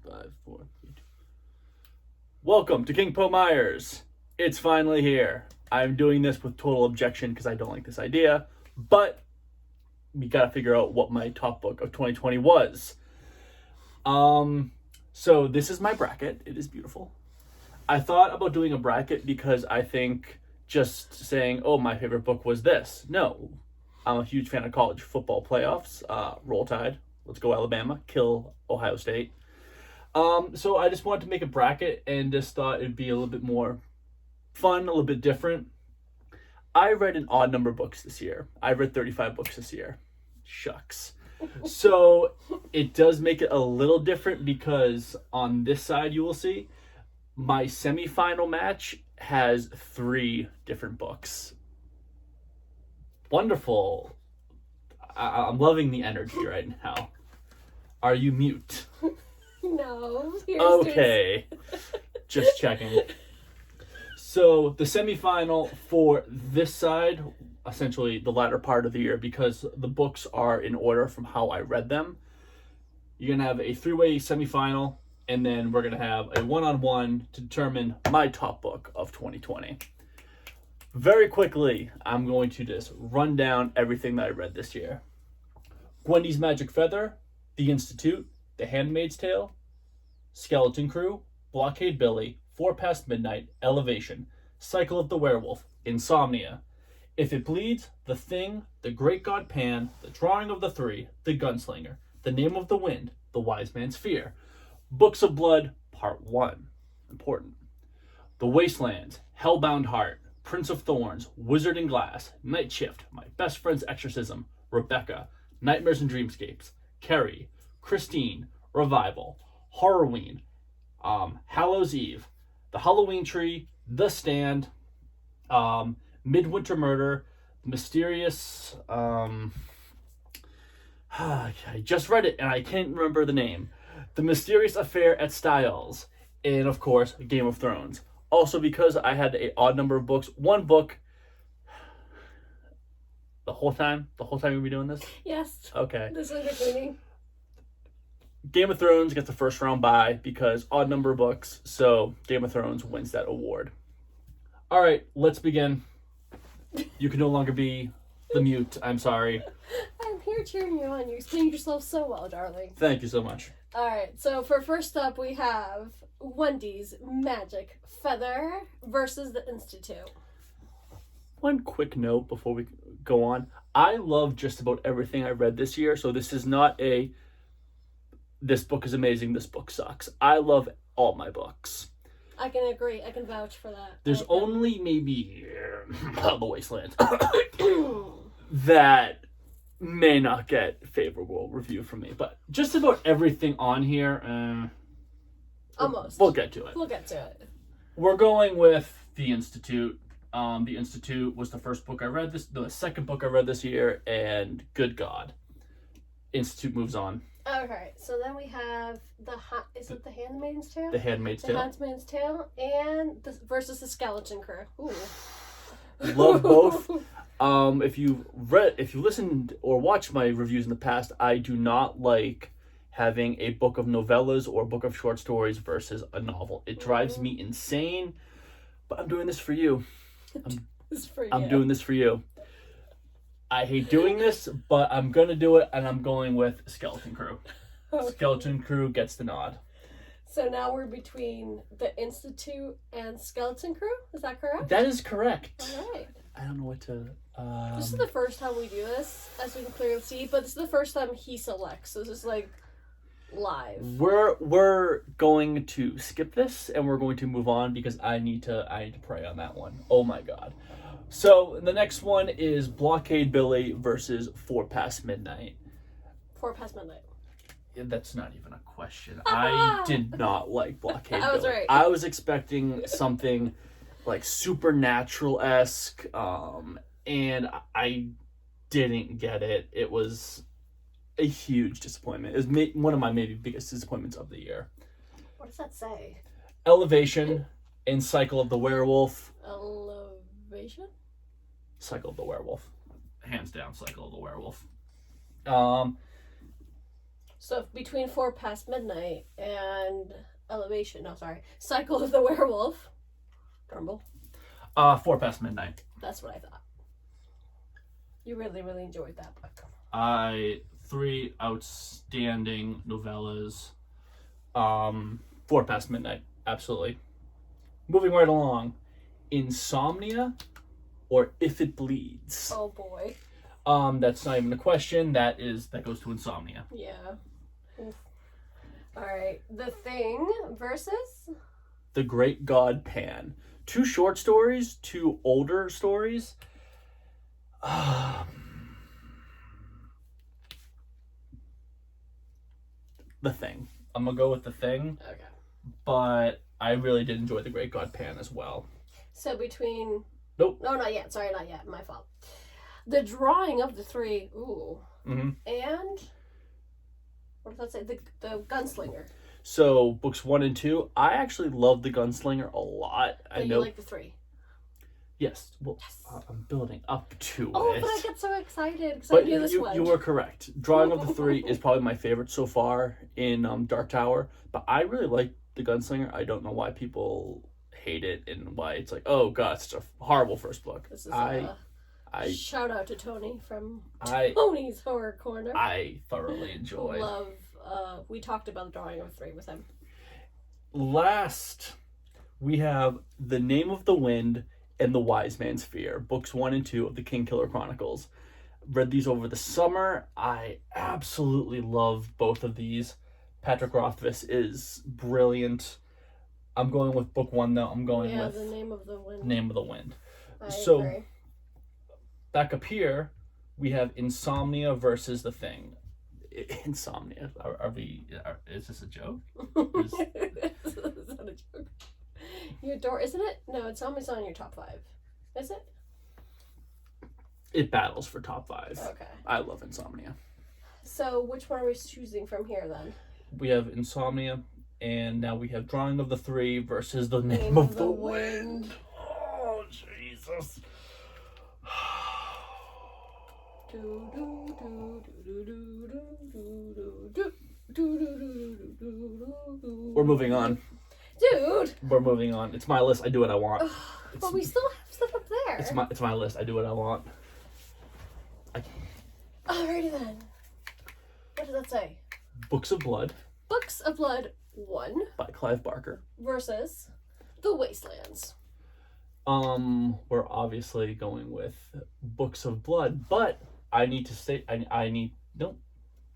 5, 4, 3, 2. Welcome to King Po Myers. It's finally here. I'm doing this with total objection because I don't like this idea, but we gotta figure out what my top book of 2020 was. So this is my bracket. It is beautiful. I thought about doing a bracket because I think just saying, oh, my favorite book was this. No, I'm a huge fan of college football playoffs. Roll Tide. Let's go Alabama. Kill Ohio State. So I just wanted to make a bracket and just thought it'd be a little bit more fun, a little bit different. I read an odd number of books this year. I read 35 books this year. Shucks. So it does make it a little different because on this side you will see my semifinal match has 3 different books. Wonderful. I'm loving the energy right now. Are you mute? No. Okay. Just checking. So the semifinal for this side, essentially the latter part of the year, because the books are in order from how I read them. You're going to have a 3-way semifinal, and then we're going to have a 1-on-1 to determine my top book of 2020. Very quickly, I'm going to just run down everything that I read this year. Gwendy's Magic Feather, The Institute, The Handmaid's Tale, Skeleton Crew, Blockade Billy, 4 Past Midnight, Elevation, Cycle of the Werewolf, Insomnia, If It Bleeds, The Thing, The Great God Pan, The Drawing of the Three, The Gunslinger, The Name of the Wind, The Wise Man's Fear, Books of Blood, Part 1, important, The Wastelands, Hellbound Heart, Prince of Thorns, Wizard in Glass, Night Shift, My Best Friend's Exorcism, Rebecca, Nightmares and Dreamscapes, Carrie, Christine, Revival, Horrorween, Hallows Eve, The Halloween Tree, The Stand, Midwinter Murder, Mysterious, I just read it and I can't remember the name, The Mysterious Affair at Styles, and of course, Game of Thrones. Also, because I had an odd number of books, one book the whole time you'll be doing this? Yes. Okay. This is entertaining. Game of Thrones gets the first round bye because odd number of books, so Game of Thrones wins that award. All right, let's begin. You can no longer be the mute. I'm sorry. I'm here cheering you on. You explained yourself so well, darling. Thank you so much. All right, so for first up, we have Wendy's Magic Feather versus The Institute. One quick note before we go on. I love just about everything I read this year, so this is not a this book is amazing, this book sucks. I love all my books. I can agree. I can vouch for that. There's only maybe The Wastelands that may not get favorable review from me, but just about everything on here, almost. We'll get to it. We'll get to it. We're going with The Institute. The Institute was the first book I read the second book I read this year, and good God, Institute moves on. Okay, so then we have is it The Handmaid's Tale? The Handmaid's Tale. The Handmaid's Tale versus the Skeleton Crew. Ooh. Love both. If you listened or watched my reviews in the past, I do not like having a book of novellas or a book of short stories versus a novel. It drives me insane. But I'm doing this for you. I'm doing this for you. I hate doing this, but I'm going to do it, and I'm going with Skeleton Crew. Okay. Skeleton Crew gets the nod. So now we're between The Institute and Skeleton Crew? Is that correct? That is correct. All right. I don't know what to... This is the first time we do this, as we can clearly see, but this is the first time he selects, so this is like live. We're going to skip this, and we're going to move on because I need to pray on that one. Oh my God. So the next one is Blockade Billy versus 4 Past Midnight. 4 Past Midnight. Yeah, that's not even a question. I did not like Blockade I was Billy. right. I was expecting something like supernatural-esque, and I didn't get it. It was a huge disappointment. It was one of my maybe biggest disappointments of the year. What does that say? Elevation and Cycle of the Werewolf. Elevation? Cycle of the Werewolf. Hands down, Cycle of the Werewolf. So between 4 Past Midnight and Cycle of the Werewolf. Grumble. 4 Past Midnight. That's what I thought. You really, really enjoyed that book. 3 outstanding novellas. 4 Past Midnight, absolutely. Moving right along, Insomnia or If It Bleeds. Oh boy. That's not even a question. That goes to Insomnia. Yeah. Oof. All right, The Thing versus The Great God Pan. 2 short stories, 2 older stories. The Thing. I'm gonna go with The Thing. Okay. But I really did enjoy The Great God Pan as well. So between... Nope. No, not yet. Sorry, not yet. My fault. The Drawing of the Three. Ooh. Mm-hmm. And... What does that say? The Gunslinger. So, books 1 and 2, I actually love The Gunslinger a lot. But you like the 3? Yes. Well, yes. I'm building up to Oh, it. but I get so excited because I knew this one. You were correct. Drawing of the Three is probably my favorite so far in Dark Tower. But I really like The Gunslinger. I don't know why people hate it and why it's like, oh god, it's such a horrible first book. This is shout out to Tony from Tony's Horror Corner. I thoroughly enjoy. We talked about The Drawing of the Three with him. Last, we have The Name of the Wind and The Wise Man's Fear, books 1 and 2 of the Kingkiller Chronicles. Read these over the summer. I absolutely love both of these. Patrick Rothfuss is brilliant. I'm going with book 1 though. I'm going with The Name of the Wind. Name of the Wind. I agree. Back up here, we have Insomnia versus The Thing. Insomnia. Is this a joke? Is that a joke? You adore, isn't it? No, Insomnia's on your top 5. Is it? It battles for top 5. Okay. I love Insomnia. So which one are we choosing from here then? We have Insomnia, and now we have Drawing of the Three versus The Name of the Wind. Oh, Jesus. We're moving on. Dude! We're moving on. It's my list. I do what I want. But we still have stuff up there. It's my list. I do what I want. Alrighty then. What does that say? Books of Blood. Books of Blood 1. By Clive Barker. Versus The Wastelands. We're obviously going with Books of Blood, but I need to say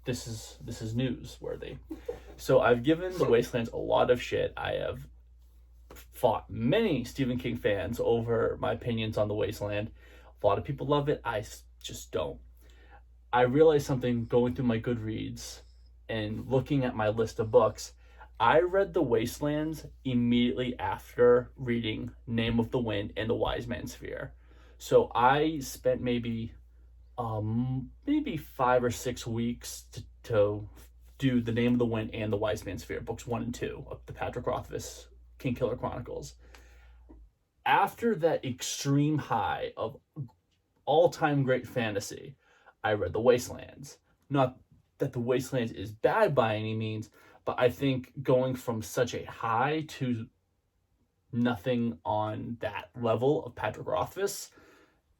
this is newsworthy. So I've given The Wastelands a lot of shit. I have fought many Stephen King fans over my opinions on The Wasteland. A lot of people love it. I just don't. I realized something going through my Goodreads and looking at my list of books. I read The Wastelands immediately after reading Name of the Wind and The Wise Man's Fear. So I spent maybe 5 or 6 weeks to do The Name of the Wind and The Wise Man's Fear, books 1 and 2 of the Patrick Rothfuss Kingkiller Chronicles. After that extreme high of all-time great fantasy, I read The Wastelands. Not that The Wastelands is bad by any means, but I think going from such a high to nothing on that level of Patrick Rothfuss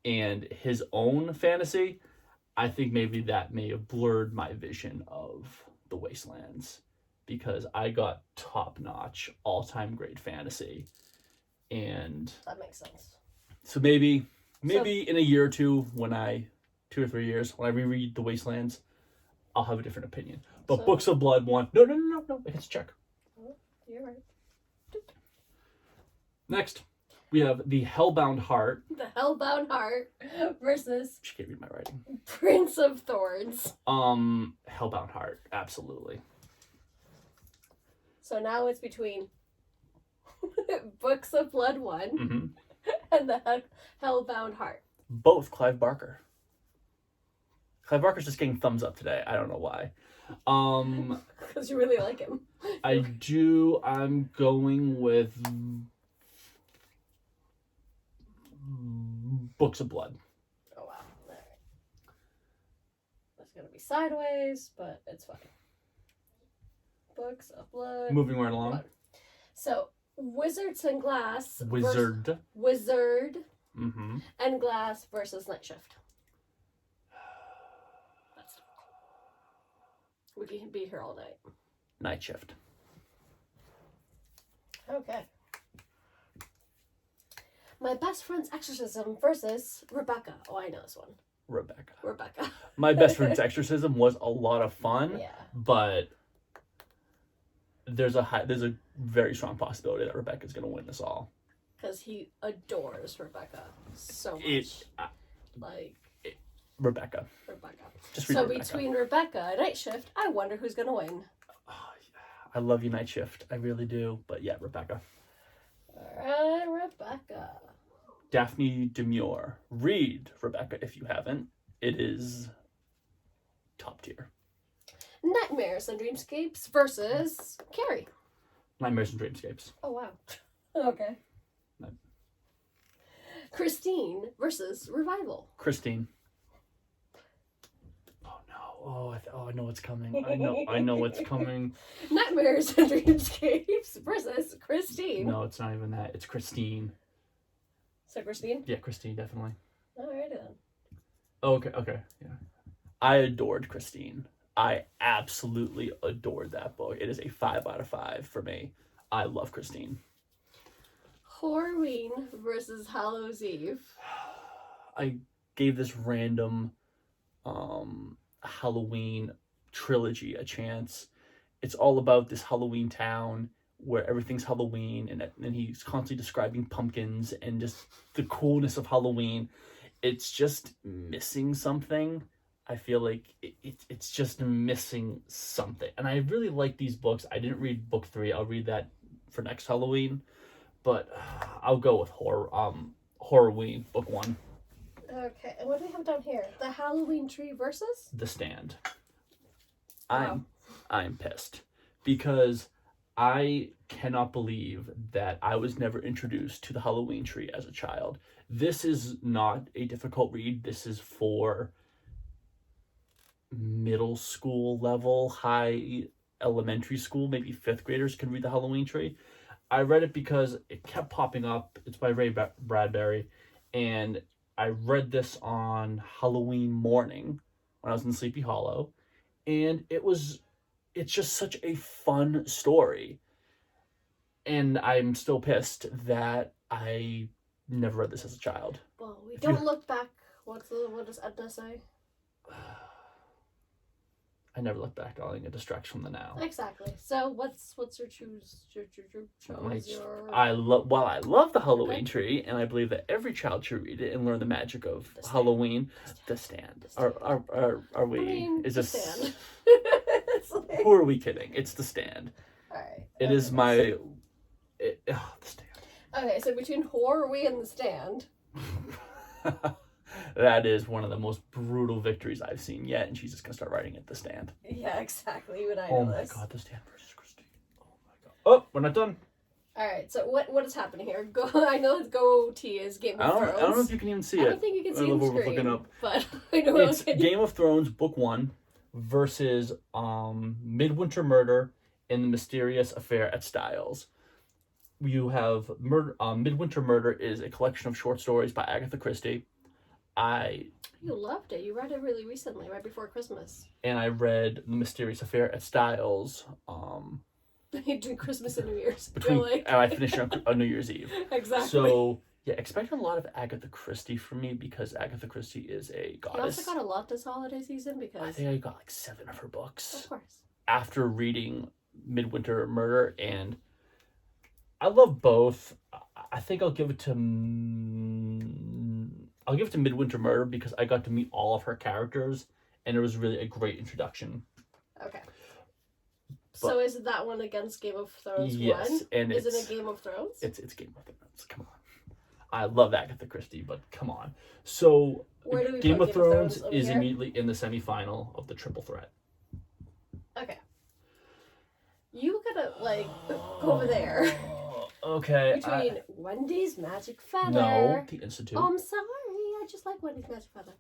and his own fantasy, I think maybe that may have blurred my vision of The Wastelands, because I got top-notch, all-time great fantasy. And that makes sense. So maybe in a year or two, 2 or 3 years, when I reread The Wastelands, I'll have a different opinion. But Books of Blood 1, no, it hits check. Oh, you're right. Next, we have The Hellbound Heart. The Hellbound Heart versus... She can't read my writing. Prince of Thorns. Hellbound Heart, absolutely. So now it's between Books of Blood 1 and The Hellbound Heart. Both Clive Barker. Clive Barker's just getting thumbs up today. I don't know why. Because you really like him. I do. I'm going with Books of Blood. Oh, wow. All right. That's going to be sideways, but it's fine. books, upload. Moving right along. So, Wizards and Glass. Wizard. Wizard Mm-hmm. and Glass versus Night Shift. That's tough. We can be here all night. Night Shift. Okay. My Best Friend's Exorcism versus Rebecca. Oh, I know this one. Rebecca. My Best Friend's Exorcism was a lot of fun, Yeah. but there's a very strong possibility that Rebecca's going to win this all. Because he adores Rebecca so much. Rebecca. Just read so Rebecca. Between Rebecca and Night Shift, I wonder who's going to win. Oh, yeah. I love you, Night Shift. I really do. But yeah, Rebecca. Alright, Rebecca. Daphne Demure. Read Rebecca if you haven't. It is top tier. Nightmares and Dreamscapes versus Carrie. Nightmares and Dreamscapes. Oh, wow. Okay. No. Christine versus Revival. Christine. Oh no! I know what's coming. I know what's coming. Nightmares and Dreamscapes versus Christine. No, it's not even that. It's Christine. So Christine? Yeah, Christine, definitely. Alrighty then. Okay, yeah. I adored Christine. I absolutely adored that book. It is a 5 out of 5 for me. I love Christine. Halloween versus Hallows Eve. I gave this random Halloween trilogy a chance. It's all about this Halloween town where everything's Halloween, and he's constantly describing pumpkins and just the coolness of Halloween. It's just missing something. I feel like it's just missing something. And I really like these books. I didn't read book 3. I'll read that for next Halloween. But I'll go with Horrorween, book 1. Okay, and what do we have down here? The Halloween Tree versus? The Stand. Wow. I'm pissed. Because I cannot believe that I was never introduced to the Halloween Tree as a child. This is not a difficult read. This is for middle school level, high elementary school, maybe 5th graders can read the Halloween Tree. I read it because it kept popping up. It's by Ray Bradbury. And I read this on Halloween morning when I was in Sleepy Hollow. And it's just such a fun story. And I'm still pissed that I never read this as a child. Well, we don't look back. What does Edna say? I never look back, darling. It distracts from the now. Exactly. So what's your choose? I love the Halloween Tree, and I believe that every child should read it and learn the magic of Halloween. The Stand. Are we? I mean, is The this? Stand. Who are we kidding? It's The Stand. All right. It is my. The Stand. Okay, so between Horrorween and The Stand. That is one of the most brutal victories I've seen yet, and she's just gonna start writing it. The Stand. Yeah, exactly. Even I know Oh my this. god, The Stand versus Christine. Oh my god. Oh, we're not done. All right. So what is happening here? I know his goatee is Game of Thrones. I don't know if you can even see it. I don't think you can see it on the We're screen, looking up. but I know It's Game of Thrones Book 1 versus Midwinter Murder and the Mysterious Affair at Styles. You have Midwinter Murder is a collection of short stories by Agatha Christie. You loved it. You read it really recently, right before Christmas. And I read The Mysterious Affair at Styles. Between Christmas and New Year's. And I finished on New Year's Eve. Exactly. So yeah, expect a lot of Agatha Christie from me because Agatha Christie is a goddess. You also got a lot this holiday season because I think I got like 7 of her books. Of course. After reading Midwinter Murder, and I love both. I think I'll give it to Midwinter Murder because I got to meet all of her characters, and it was really a great introduction. Okay. So is it that one against Game of Thrones? Yes, 1? and is it a Game of Thrones? It's Game of Thrones. Come on, I love Agatha Christie, but come on. So Where do we Game put of Thrones over is here? immediately in the semifinal of the triple threat. Okay. You gotta go over there. Okay. Between Wendy's Magic Feather. No, the Institute. Oh, I'm sorry. I just like Wendy's Magic Feather.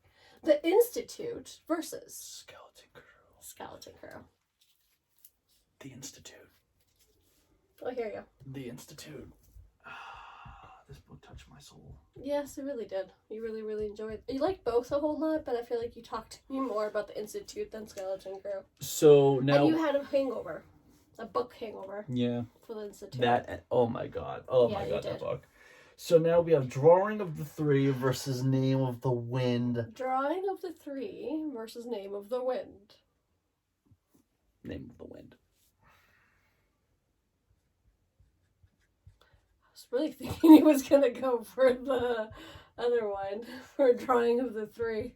The Institute versus Skeleton Crew. Skeleton Crew. The Institute. I hear you. The Institute. This book touched my soul. Yes, it really did. You really, really enjoyed it. You liked both a whole lot, but I feel like you talked to me more about the Institute than Skeleton Crew. So now... And you had a hangover. A book hangover. Yeah. For the Institute. That... Oh my god. Oh yeah, my god, that did. book. So now we have Drawing of the Three versus Name of the Wind. Drawing of the Three versus Name of the Wind. Name of the Wind. I was really thinking he was going to go for the other one. For Drawing of the Three.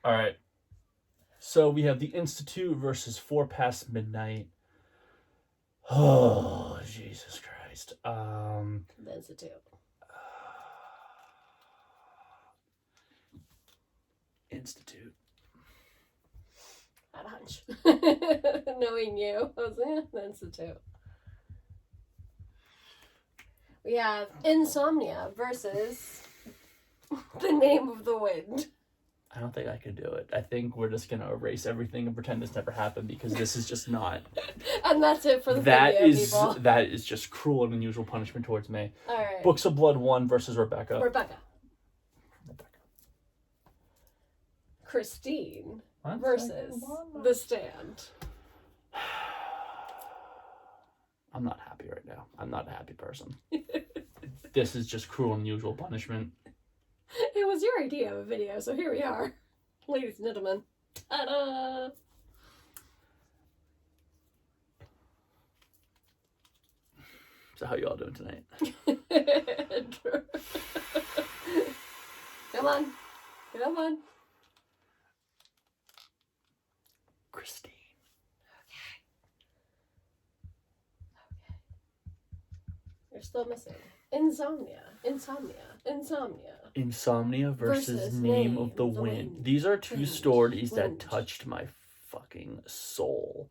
Alright. So we have The Institute versus 4 Past Midnight. Oh, Jesus Christ. The Institute. Institute. I had a hunch. Knowing you, I was like, the Institute. We have Insomnia versus The Name of the Wind. I don't think I could do it. I think we're just gonna erase everything and pretend this never happened because this is just not. And that's it for the That video, is people. that is just cruel and unusual punishment towards me. All right. Books of Blood 1 versus Rebecca. Rebecca. Christine versus The Stand. I'm not happy right now. I'm not a happy person. This is just cruel and unusual punishment. It was your idea of a video, so here we are. Ladies and gentlemen. Ta-da! So how you all doing tonight? Come on. Come on. Christine. Okay. You're still missing. Insomnia. Insomnia. Insomnia. Insomnia versus Name of the Wind. These are two stories that touched my fucking soul.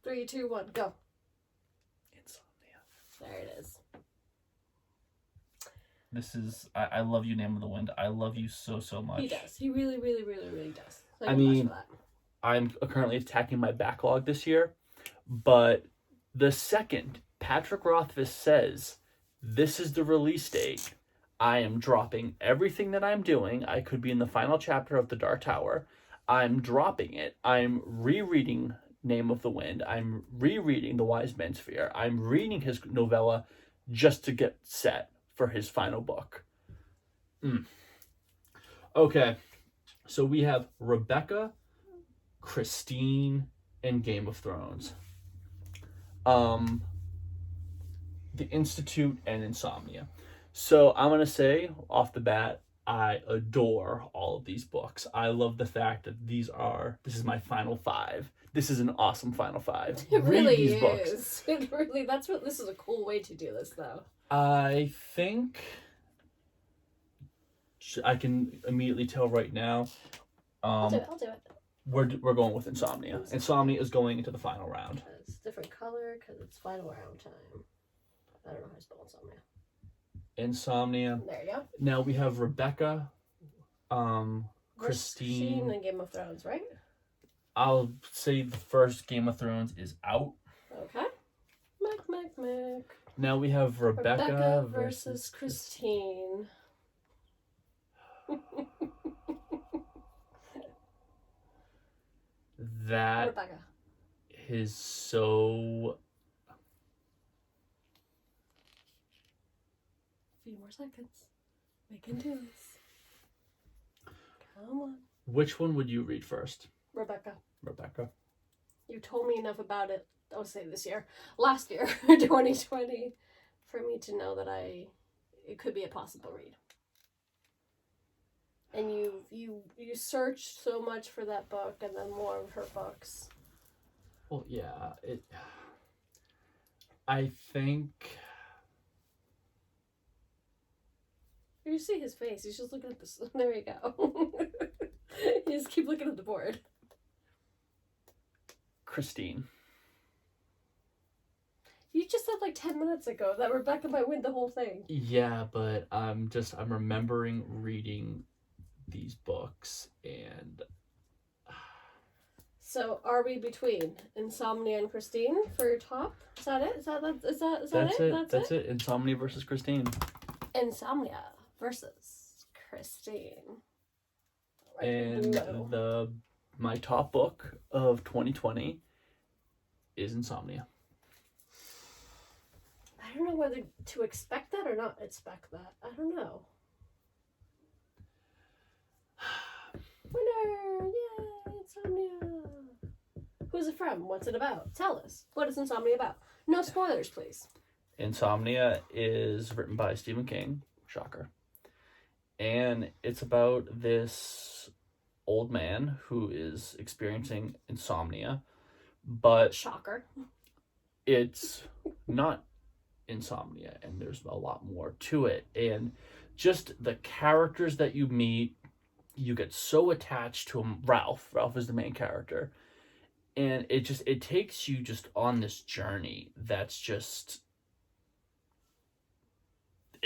3, 2, 1, go. Insomnia. There it is. This is... I love you, Name of the Wind. I love you so, so much. He does. He really, really, really, really does. Thank I you much mean, for that. I'm currently attacking my backlog this year, but the second Patrick Rothfuss says, this is the release date, I am dropping everything that I'm doing. I could be in the final chapter of The Dark Tower. I'm dropping it. I'm rereading Name of the Wind. I'm rereading The Wise Man's Fear. I'm reading his novella just to get set for his final book. Okay, so we have Rebecca, Christine, and Game of Thrones. The Institute and Insomnia. So I'm going to say off the bat, I adore all of these books. I love the fact that this is my final 5. This is an awesome final 5. It really these is. books. It really, this is a cool way to do this, though. I think I can immediately tell right now. I'll do it. We're going with Insomnia. Insomnia is going into the final round. It's different color because it's final round time. I don't know how to spell Insomnia. Insomnia. There you go. Now we have Rebecca, Christine, and Game of Thrones, right? I'll say the first Game of Thrones is out. Okay. Mac. Now we have Rebecca versus Christine. That Rebecca. is so... A few more seconds. We can do this. Come on. Which one would you read first? Rebecca. You told me enough about it, I'll say last year, 2020, for me to know that it could be a possible read. And you searched so much for that book and then more of her books. Well, yeah, I think... You see his face, he's just looking at this. There you go. You just keep looking at the board. Christine. You just said like 10 minutes ago that Rebecca might win the whole thing. Yeah, but I'm remembering reading these books, and So are we between Insomnia and Christine for your top? Is that it? Is that that's it? That's it. Insomnia versus Christine. Insomnia versus Christine. Right And below. my top book of 2020 is Insomnia. I don't know whether to expect that or not expect that. I don't know. Winner! Yay! Insomnia! Who's it from? What's it about? Tell us. What is Insomnia about? No spoilers, please. Insomnia is written by Stephen King. Shocker. And it's about this old man who is experiencing insomnia, but Shocker. it's not insomnia, and there's a lot more to it. And just the characters that you meet, you get so attached to him. Ralph is the main character, and it takes you just on this journey that's just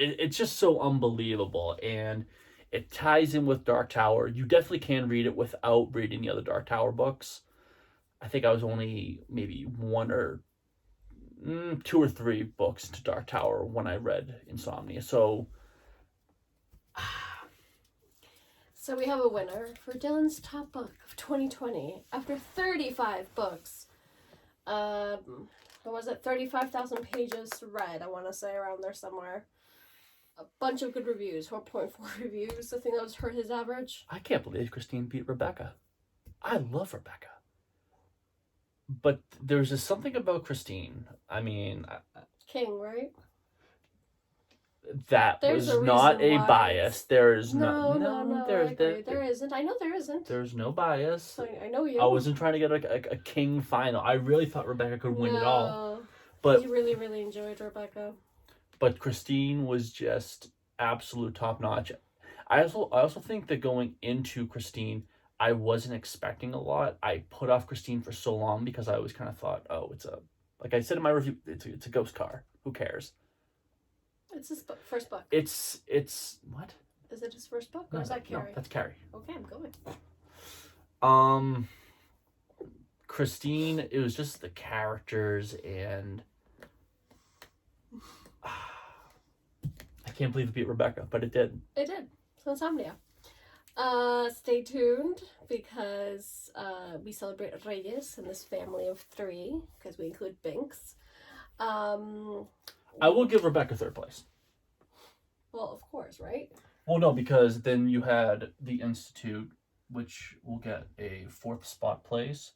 it's just so unbelievable, and it ties in with Dark Tower. You definitely can read it without reading the other Dark Tower books. I think I was only maybe two or three books into Dark Tower when I read Insomnia. So we have a winner for Dylan's top book of 2020 after 35 books. What was it? 35,000 pages read, I want to say, around there somewhere. A bunch of good reviews, 4.4 reviews. I think that was his average. I can't believe Christine beat Rebecca. I love Rebecca. But there's just something about Christine. I mean... King, right? That was not a bias. There is no. There isn't. I know there isn't. There's no bias. I know you. I wasn't trying to get a King final. I really thought Rebecca could win it all. But you really, really enjoyed Rebecca. But Christine was just absolute top notch. I also think that going into Christine, I wasn't expecting a lot. I put off Christine for so long because I always kind of thought, oh, like I said in my review, it's a ghost car. Who cares? It's his first book. It's what? Is it his first book, or is that Carrie? No, that's Carrie. Okay, I'm going. Christine, it was just the characters, and I can't believe it beat Rebecca, but it did. It did. So Insomnia. Stay tuned because we celebrate Reyes in this family of 3 because we include Binks. I will give Rebecca third place. Well, of course, right? Well, no, because then you had the Institute, which will get a 4th spot place.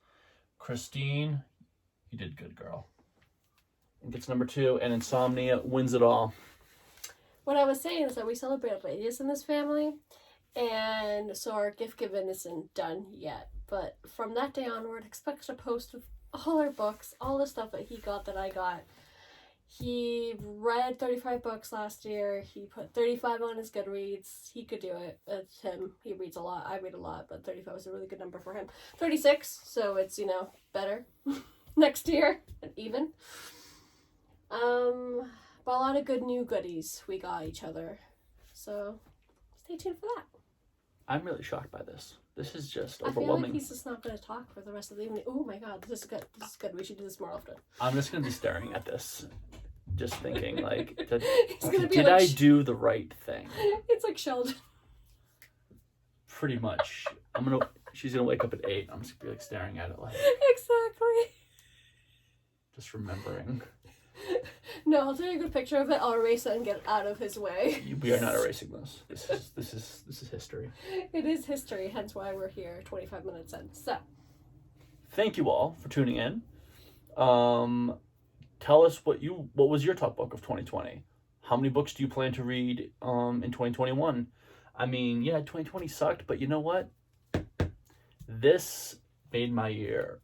Christine, you did good, girl. And gets number 2, and Insomnia wins it all. What I was saying is that we celebrate Reyes in this family, and so our gift giving isn't done yet. But from that day onward, expect a post of all our books, all the stuff that he got that I got. He read 35 books last year. He put 35 on his Goodreads. He could do it. It's him. He reads a lot. I read a lot, but 35 was a really good number for him. 36, so it's, better next year and even. But a lot of good new goodies we got each other. So stay tuned for that. I'm really shocked by this. This is just overwhelming. overwhelming. I feel like he's just not going to talk for the rest of the evening. Oh my god, this is good. This is good. We should do this more often. I'm just going to be staring at this. Just thinking, did like, I do the right thing? It's like Sheldon. Pretty much. She's going to wake up at 8. I'm just going to be staring at it Exactly. Just remembering. No, I'll take a good picture of it. I'll erase it and get it out of his way. We are not erasing this. This is history. It is history, hence why we're here 25 minutes in. So, thank you all for tuning in. Tell us what was your top book of 2020? How many books do you plan to read in 2021? I mean, yeah, 2020 sucked, but you know what? This made my year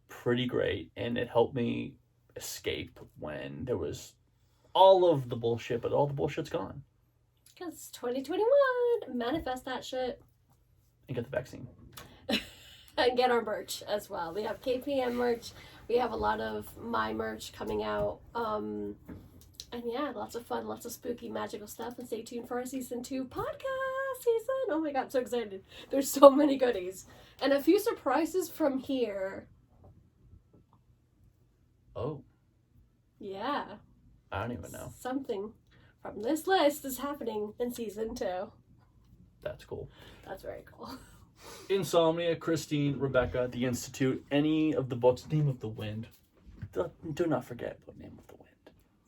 pretty great, and it helped me escape when there was all of the bullshit, but all the bullshit's gone. Because 2021, manifest that shit. And get the vaccine. And get our merch as well. We have KPM merch. We have a lot of my merch coming out. And yeah, lots of fun, lots of spooky, magical stuff. And stay tuned for our season 2 podcast. season. Oh my god, I'm so excited. There's so many goodies. And a few surprises from here. Oh. Yeah. I don't even know. Something from this list is happening in season 2. That's cool. That's very cool. Insomnia, Christine, Rebecca, The Institute, any of the books. Name of the Wind. Do not forget about Name of the Wind.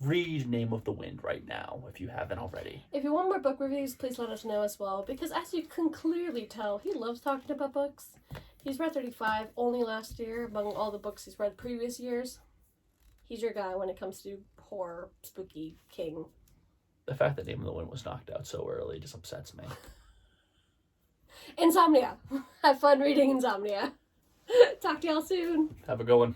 Read Name of the Wind right now if you haven't already. If you want more book reviews, please let us know as well, because as you can clearly tell, he loves talking about books. He's read 35 only last year among all the books he's read previous years. He's your guy when it comes to horror, spooky, king. The fact that Name of the Wind was knocked out so early just upsets me. Insomnia. Have fun reading Insomnia. Talk to y'all soon. Have a good one.